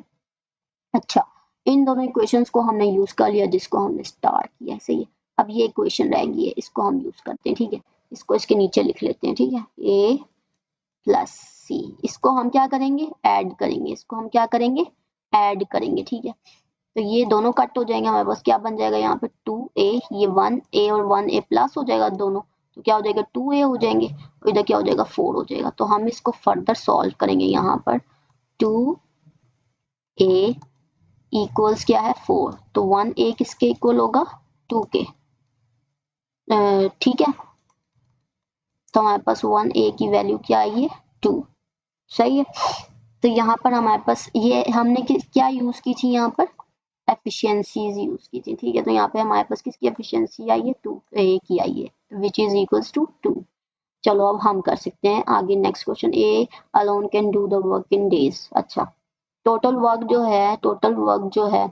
Speaker 1: अच्छा, इन दोनों इक्वेशंस को हमने यूज कर लिया जिसको हमने स्टार किया, सही है। अब ये इक्वेशन रह गई है, इसको हम यूज करते हैं, ठीक है, इसको इसके नीचे लिख लेते हैं, ठीक है, a प्लस सी, इसको हम क्या करेंगे, ऐड करेंगे, इसको हम क्या करेंगे, ऐड करेंगे, ठीक है। तो ये दोनों कट हो जाएंगे, हमारे पास क्या बन जाएगा यहाँ पे 2a, ये 1a और 1a प्लस हो जाएगा दोनों, तो क्या हो जाएगा 2a हो जाएंगे, और इधर क्या हो जाएगा 4 हो जाएगा। तो हम इसको फर्दर सॉल्व करेंगे, यहाँ पर 2a इक्वल्स क्या है 4, तो 1a किसके इक्वल होगा 2 के, ठीक है, तो हमारे पास 1a की वैल्यू क्या आई है 2। सही है, तो यहाँ पर हमारे पास ये हमने क्या यूज की थी, यहाँ पर एफिशिएंसीज यूज की थी। ठीक है, तो यहाँ पे हमारे पास किसकी एफिशिएंसी आई है 2a की आई है, विच इज इक्वल्स टू 2। चलो अब हम कर सकते हैं आगे next question. A alone can do the work in days. अच्छा, टोटल वर्क जो है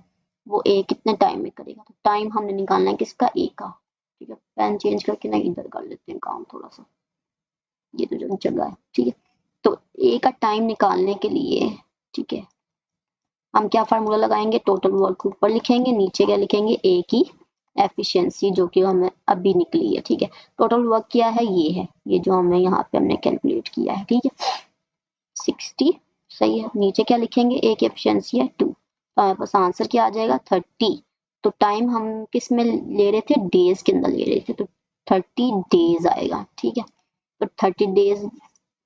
Speaker 1: वो ए कितने टाइम में करेगा, तो टाइम हमने निकालना है किसका, ए का। ठीक है, पेन चेंज करके ना इधर कर लेते हैं काम थोड़ा सा, ये तो जो जगह है। ठीक है, तो ए का टाइम निकालने के लिए, ठीक है, हम क्या फार्मूला लगाएंगे, टोटल वर्क ऊपर लिखेंगे, नीचे क्या लिखेंगे, ए की एफिशिएंसी जो कि हमें अभी निकली है। ठीक है, टोटल वर्क क्या है, ये जो हमें यहाँ पे हमने कैलकुलेट किया है। ठीक है, 60। सही है, नीचे क्या लिखेंगे, ए की एफिशिएंसी है 2, तो हमारे पास आंसर क्या आ जाएगा 30। तो टाइम हम किस में ले रहे थे, डेज के अंदर ले रहे थे, तो 30 डेज आएगा। ठीक है, तो 30 डेज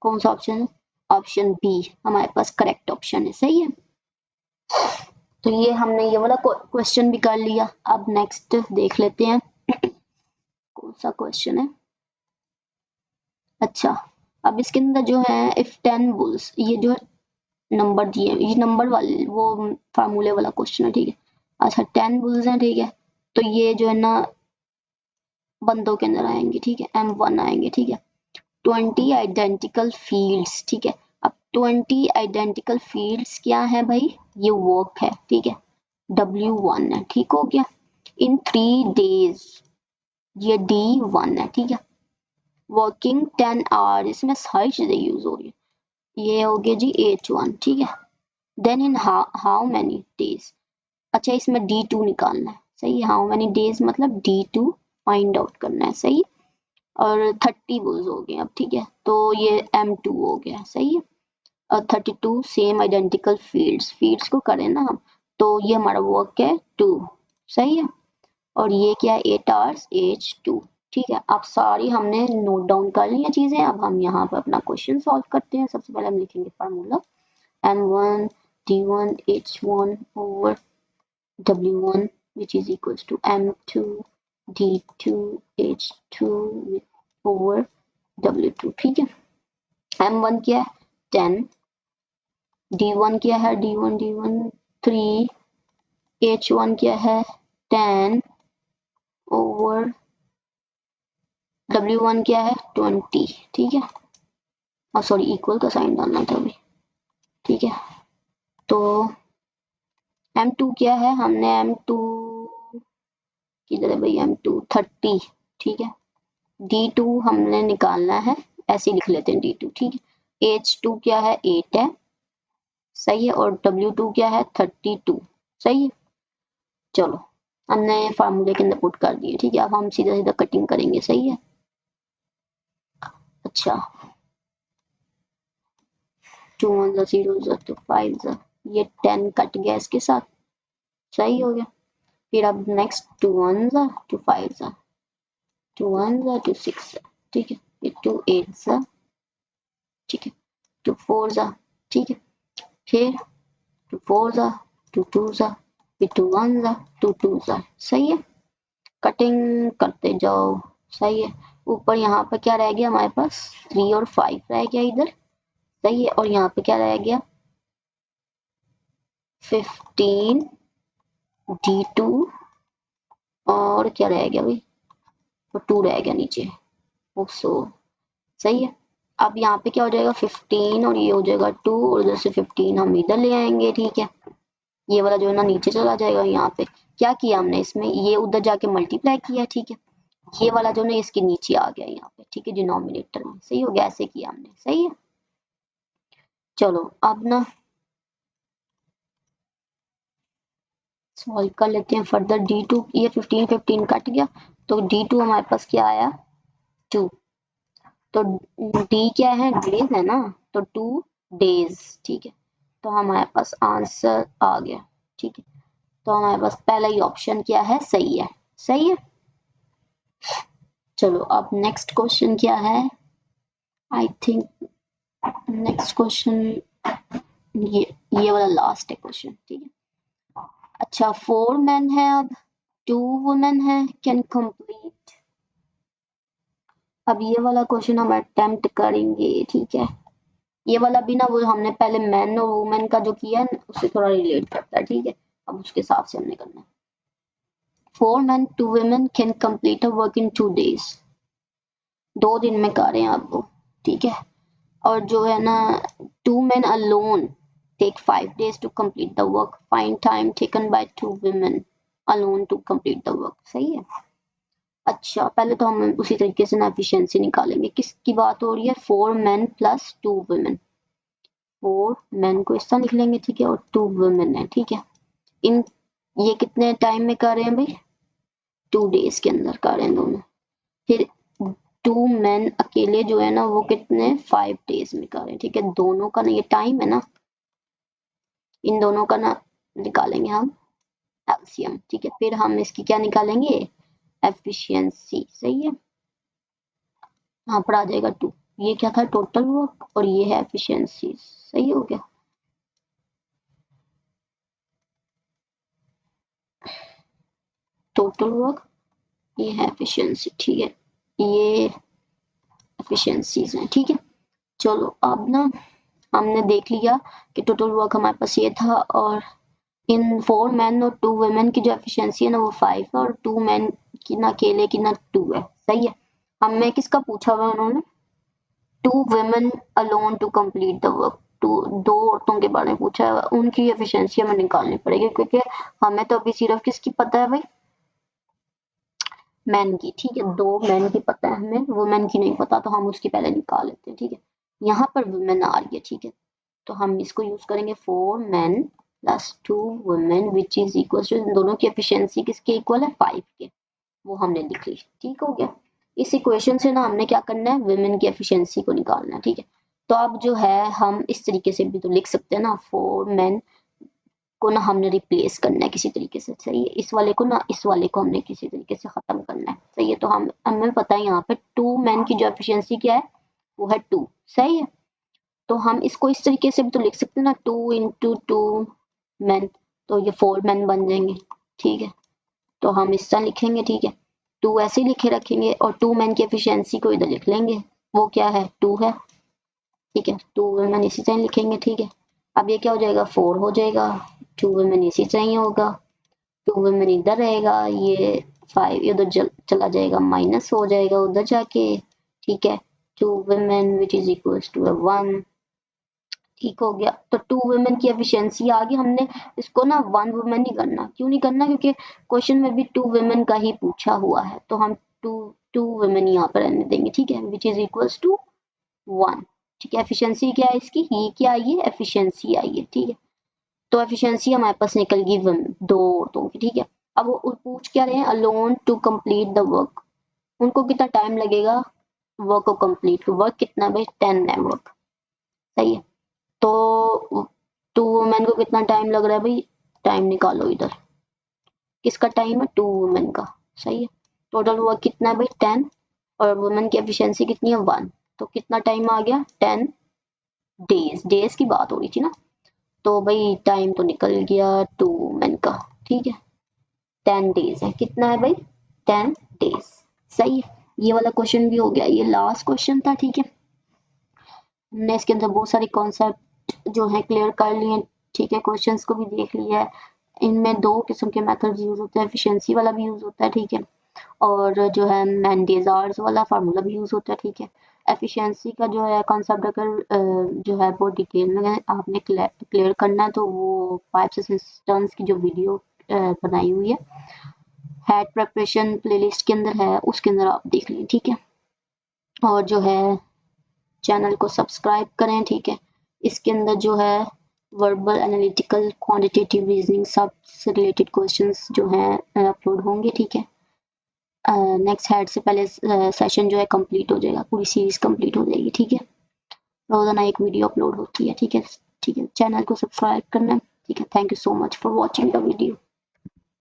Speaker 1: कौन सा ऑप्शन है, ऑप्शन बी हमारे पास करेक्ट ऑप्शन है। सही है, तो ये हमने ये वाला क्वेश्चन भी कर लिया। अब नेक्स्ट देख लेते हैं कौन सा क्वेश्चन है। अच्छा, अब इसके अंदर जो है इफ 10 बुल्स, ये जो नंबर दिए, ये नंबर वाले वो फार्मूले वाला क्वेश्चन है। ठीक है, अच्छा 10 बुल्स हैं। ठीक है, तो ये जो है ना बंदों के अंदर आएंगे। ठीक है, M1 आएंगे। ठीक है, 20 आइडेंटिकल फील्ड्स। ठीक है, अब 20 आइडेंटिकल फील्ड्स क्या है भाई, ये वर्क है। ठीक है, W1 है। ठीक हो गया, इन 3 डेज, ये D1 है। ठीक है, वर्किंग 10 आवर, इसमें सारी चीजें यूज हो रही है। ये हो गया जी H1। ठीक है, then in how many days, अच्छा इसमें D2 निकालना है। सही है, हाउ मेनी डेज मतलब D2 फाइंड आउट करना है। सही है, और 30 बुल्स हो गए अब। ठीक है, तो ये M2 हो गया। सही है, और 32 सेम आइडेंटिकल फील्ड्स को करें ना हम, तो ये हमारा वर्क है 2। सही है, और ये क्या है 8 आवर्स H2। ठीक है, अब सारी हमने नोट डाउन कर ली है चीजें। अब हम यहाँ पर अपना क्वेश्चन सॉल्व करते हैं। सबसे पहले हम लिखेंगे formula M1 D1 H1 over W1 which is equals to M2 D2 H2 over W2। ठीक है, M1 क्या है 10, D1 क्या है D1 3, H1 क्या है 10 over W1 क्या है 20। ठीक है, और सॉरी इक्वल का साइन डालना था अभी। ठीक है, तो M2 क्या है, हमने M2 किधर है भाई, M2 30। ठीक है, D2 हमने निकालना है, ऐसे लिख लेते हैं D2। ठीक है, H2 क्या है 8 है। सही है, और W2 क्या है 32। सही है, चलो हमने फार्मूले के अंदर पुट कर दिए। ठीक है, अब हम सीधा सीधा कटिंग करेंगे। सही है, अच्छा 2 1 0 2 5, ये 10 कट गया इसके साथ। सही हो गया, फिर अब नेक्स्ट 2 1 2 5 2 1 2 6। ठीक है, फिर 2 8 ठीक है, 2 4 ठीक है, फिर 2 4 2 2 फिर 2 1 2 2 सही है, कटिंग करते जाओ। सही है, ऊपर यहाँ पर क्या रह गया हमारे पास 3 और 5 रह गया इधर। सही है, और यहाँ पे क्या रह गया 15 D2, और क्या रह गया भाई, और 2 रह गया नीचे। सो सही है, अब यहाँ पे क्या हो जाएगा 15 और ये हो जाएगा 2, और उधर से 15 हम इधर ले आएंगे। ठीक है, ये वाला जो है ना नीचे चला जाएगा। यहाँ पे क्या किया हमने, इसमें ये उधर जाके मल्टीप्लाई किया। ठीक है, ये वाला जो ना इसके नीचे आ गया यहाँ पे। ठीक है, डिनोमिनेटर में। सही हो गया, ऐसे किया हमने। सही है, चलो अब ना सॉल्व कर लेते हैं फर्दर। D2 ये 15 15 कट गया, तो D2 हमारे पास क्या आया 2। तो D क्या है, डेज है ना, तो 2 डेज। ठीक है, तो हमारे पास आंसर आ गया। ठीक है, तो हमारे पास पहला ही ऑप्शन क्या है, सही है। सही है, चलो अब नेक्स्ट क्वेश्चन क्या है, आई थिंक नेक्स्ट क्वेश्चन ये वाला लास्ट है क्वेश्चन। ठीक है, अच्छा 4 मेन है, अब 2 वुमेन है, कैन कंप्लीट अब ये वाला क्वेश्चन हम अटेम्प्ट करेंगे, ठीक है। ये वाला भी ना वो हमने पहले मैन और वुमेन का जो किया है उससे थोड़ा रिलेट करता है, ठीक है। अब उसके हिसाब से हमने करना है। 4 men 2 women can complete a work in 2 days। 2 दिन में कर रहे हैं आप वो, ठीक है। और जो है ना 2 men alone take 5 days to complete the work। Find time taken by 2 women alone to complete the work। सही है। अच्छा पहले तो हम उसी तरीके से ना एफिशिएंसी निकालेंगे। किसकी बात हो रही है? 4 men plus 2 women। 4 men को इस तरह लिख लेंगे, ठीक है, और 2 women है, ठीक है। इन ये कितने टाइम में कर रहे हैं भाई? 2 डेज के अंदर कर रहे हैं दोनों। फिर 2 men अकेले जो है ना वो कितने 5 डेज में कर रहे हैं, ठीक है। दोनों का ना ये टाइम है ना, इन दोनों का ना निकालेंगे हम एलसीएम, ठीक है। फिर हम इसकी क्या निकालेंगे? एफिशिएंसी। सही है। यहाँ पर आ जाएगा 2। ये क्या था? टोटल वर्क, और ये है एफिशिएंसी। सही हो गया। टोटल वर्क, ये है एफिशिएंसी, ठीक है। ये एफिशिएंसीज हैं, ठीक है। चलो अब ना हमने देख लिया कि टोटल वर्क हमारे पास ये था, और इन 4 मैन और 2 वुमेन की जो एफिशिएंसी है ना वो 5 है, और 2 मैन की ना अकेले की ना 2 है। सही है। हमें किसका पूछा हुआ उन्होंने? 2 women alone to complete the work. दो औरतों के बारे में पूछा है, उनकी एफिशिएंसी हमें निकालनी पड़ेगी, क्योंकि हमें तो अभी सिर्फ किसकी पता है भाई? मैन की, ठीक है। 2 मैन की पता है हमें, वुमेन की नहीं पता, तो हम उसकी पहले निकाल लेते हैं, ठीक है। यहाँ पर वुमेन आ रही है, ठीक है, तो हम इसको यूज करेंगे 4 men plus 2 women which is equal to, इन दोनों की एफिशिएंसी किसके इक्वल है? 5 के। वो हमने लिख ली, ठीक हो गया। इस इक्वेशन से ना हमने क्या करना है? वुमेन की एफिशिएंसी को निकालना है, ठीक है। तो अब जो है हम इस तरीके से भी तो लिख सकते हैं ना, 4 men को ना हमने रिप्लेस करना है किसी तरीके से। सही है। इस वाले को ना इस वाले को हमने किसी तरीके से खत्म करना है। सही है। तो हम हमें पता है यहाँ पे 2 men की जो एफिशिएंसी क्या है वो है 2। सही है। तो हम इसको इस तरीके से भी तो लिख सकते हैं ना, 2 इंटू 2 मैन, तो ये 4 मैन बन जाएंगे, ठीक है। तो हम इस तरह लिखेंगे, ठीक है। 2 ऐसे ही लिखे रखेंगे, और 2 मैन की एफिशिएंसी को इधर लिख लेंगे, वो क्या है? 2 है, ठीक है। 2 मैन इसी तरह लिखेंगे, ठीक है। अब ये क्या हो जाएगा? 4 हो जाएगा। 2 मैन इसी तरह ही होगा, 2 मैन इधर रहेगा, ये 5 इधर चला जाएगा, माइनस हो जाएगा उधर जाके, ठीक है। 2 women which is equals to 1, ठीक हो गया। तो 2 वुमेन की एफिशिएंसी आ गई। हमने इसको ना 1 वुमेन नहीं करना। क्यों नहीं करना? क्योंकि क्वेश्चन में भी 2 वुमेन का ही पूछा हुआ है, तो हम 2 वुमेन यहाँ पर रहने देंगे, ठीक है, विच इज इक्वल्स टू 1, ठीक है। एफिशिएंसी क्या है इसकी? ये क्या आई है? एफिशिएंसी आई है, ठीक है। तो एफिशिएंसी हमारे पास निकल गई 2 औरतों की, ठीक है। अब वो पूछ क्या रहे हैं? Alone to complete the work. उनको कितना टाइम लगेगा वर्क को कंप्लीट? वर्क कितना भाई? 10 है वर्क। सही है। तो 2 वुमेन को कितना टाइम लग रहा है भाई? टाइम निकालो इधर। किसका टाइम है? 2 वुमेन का। सही है। टोटल वर्क कितना है भाई? 10, और वुमेन की एफिशिएंसी कितनी है? 1। तो कितना टाइम आ गया? 10 डेज। डेज की बात हो रही थी ना, तो भाई टाइम तो निकल गया 2 वुमेन का, ठीक है। 10 डेज है। कितना है भाई? 10 डेज। सही है। ये वाला क्वेश्चन भी हो गया। ये लास्ट क्वेश्चन था, ठीक है। हमने इसके अंदर बहुत सारे कॉन्सेप्ट जो है क्लियर कर लिए, ठीक है। क्वेश्चंस को भी देख लिया है। इनमें 2 किस्म के मेथड्स यूज होते हैं, एफिशिएंसी वाला भी यूज होता है, ठीक है, और जो है मैंडेजार्स वाला फार्मूला भी यूज होता है, ठीक है। एफिशिएंसी का जो है कॉन्सेप्ट अगर जो है बहुत डिटेल में आपने क्लियर करना है, तो वो पाइप्स सिस्टम्स की जो वीडियो बनाई हुई है हैड प्रिपरेशन प्लेलिस्ट के अंदर है, उसके अंदर आप देख लें, ठीक है। और जो है चैनल को सब्सक्राइब करें, ठीक है। इसके अंदर जो है वर्बल, एनालिटिकल, क्वांटिटेटिव रीजनिंग सब से रिलेटेड क्वेश्चंस जो हैं अपलोड होंगे, ठीक है। नेक्स्ट हेड से पहले सेशन जो है कंप्लीट हो जाएगा, पूरी सीरीज कंप्लीट हो जाएगी, ठीक है। रोजाना एक वीडियो अपलोड होती है, ठीक है। ठीक है, चैनल को सब्सक्राइब करना, ठीक है। Thank you so much for watching the video.